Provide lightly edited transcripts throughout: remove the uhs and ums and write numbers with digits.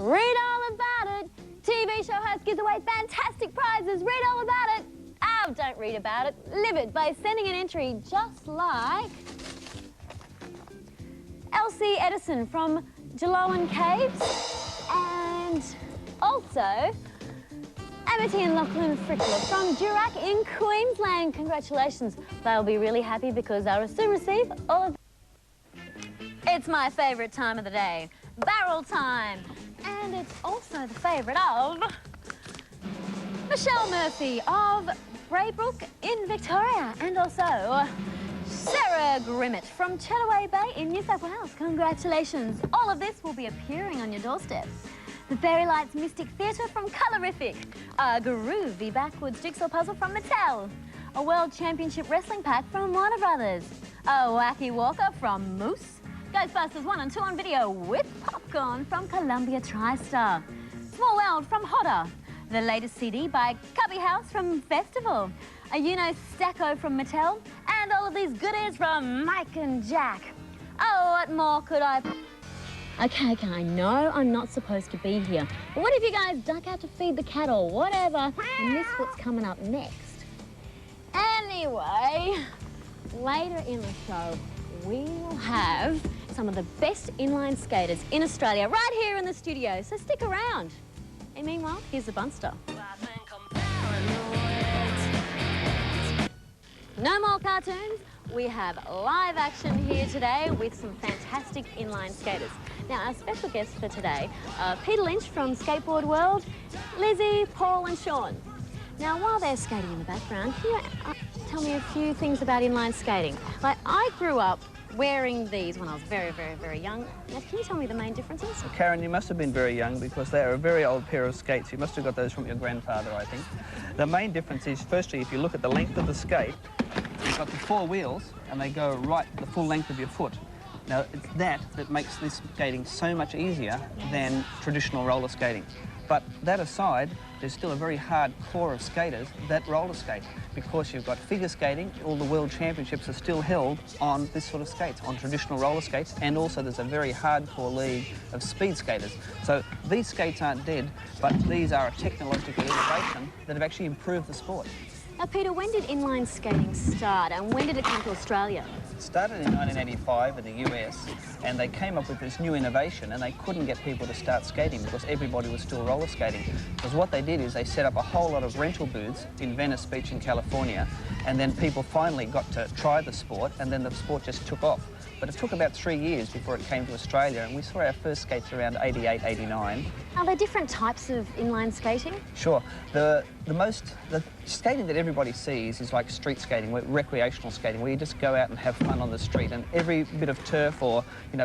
Read all about it. TV show host gives away fantastic prizes. Read all about it. Oh, don't read about it. Live it by sending an entry just like Elsie Edison from Geelong Caves, and also Amity and Lachlan Frickler from Durack in Queensland. Congratulations. They'll be really happy because they'll soon receive all of... It's my favourite time of the day, barrel time. And it's also the favourite of Michelle Murphy of Braybrook in Victoria, and also Sarah Grimmett from Chataway Bay in New South Wales. Congratulations. All of this will be appearing on your doorstep. The Fairy Lights Mystic Theatre from Colorific. A groovy backwards jigsaw puzzle from Mattel. A World Championship Wrestling Pack from Warner Brothers. A Wacky Walker from Moose. Ghostbusters 1 and 2 on video with popcorn from Columbia TriStar. Small World from Hodder. The latest CD by Cubby House from Festival. A Uno Stacko from Mattel. And all of these goodies from Mike and Jack. Oh, what more could I... Okay, I know I'm not supposed to be here. But what if you guys duck out to feed the cat or whatever and miss what's coming up next? Anyway, later in the show, we will have some of the best inline skaters in Australia right here in the studio, so stick around. And meanwhile, here's the Bunster. No more cartoons. We have live action here today with some fantastic inline skaters. Now, our special guests for today are Peter Lynch from Skateboard World, Lizzie, Paul and Sean. Now, while they're skating in the background, can you tell me a few things about inline skating? Like, I grew up wearing these when I was very, very, very young. Now, can you tell me the main differences? Well, Karen, you must have been very young because they are a very old pair of skates. You must have got those from your grandfather, I think. The main difference is, firstly, if you look at the length of the skate, you've got the 4 wheels and they go right the full length of your foot. Now, it's that makes this skating so much easier than traditional roller skating. But that aside, there's still a very hard core of skaters that roller skate because you've got figure skating. All the world championships are still held on this sort of skates, on traditional roller skates, and also there's a very hardcore league of speed skaters. So these skates aren't dead, but these are a technological innovation that have actually improved the sport. Now, Peter, when did inline skating start and when did it come to Australia? It started in 1985 in the US, and they came up with this new innovation, and they couldn't get people to start skating because everybody was still roller skating. Because what they did is they set up a whole lot of rental booths in Venice Beach in California, and then people finally got to try the sport, and then the sport just took off. But it took about 3 years before it came to Australia, and we saw our first skates around 88, 89. Are there different types of inline skating? Sure. The skating that everybody sees is like street skating, recreational skating, where you just go out and have fun on the street, and every bit of turf or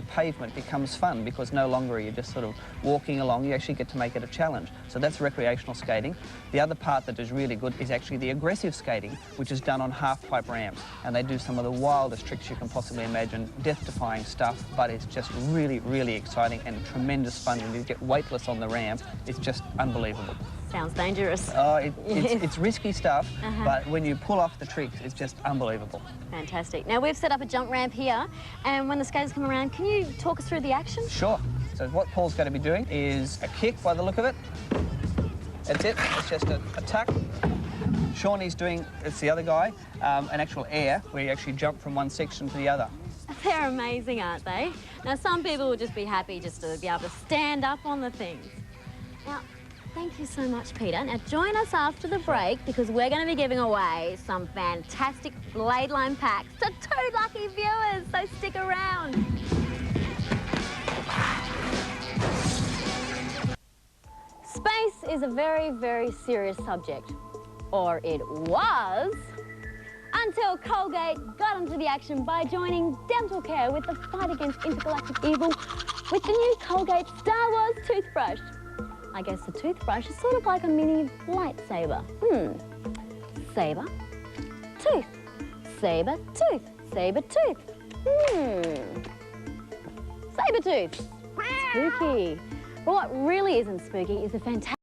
pavement becomes fun because no longer are you just sort of walking along, you actually get to make it a challenge. So that's recreational skating. The other part that is really good is actually the aggressive skating, which is done on half-pipe ramps, and they do some of the wildest tricks you can possibly imagine, death-defying stuff, but it's just really, really exciting and tremendous fun. When you get weightless on the ramp, it's just unbelievable. Sounds dangerous. Oh, it's risky stuff, but when you pull off the tricks, it's just unbelievable. Fantastic. Now, we've set up a jump ramp here, and when the skaters come around, can you talk us through the action? Sure. So what Paul's going to be doing is a kick by the look of it. That's it. It's just a tuck. Shawnee's doing, it's the other guy, an actual air, where you actually jump from one section to the other. They're amazing, aren't they? Now, some people will just be happy just to be able to stand up on the things. Now, thank you so much, Peter. Now, join us after the break because we're going to be giving away some fantastic blade line packs to 2 lucky viewers, so stick around. Space is a very, very serious subject. Or it was, until Colgate got into the action by joining dental care with the fight against intergalactic evil with the new Colgate Star Wars toothbrush. I guess the toothbrush is sort of like a mini lightsaber. Saber, tooth, saber, tooth, saber, tooth. Saber tooth. Spooky. But what really isn't spooky is the fantastic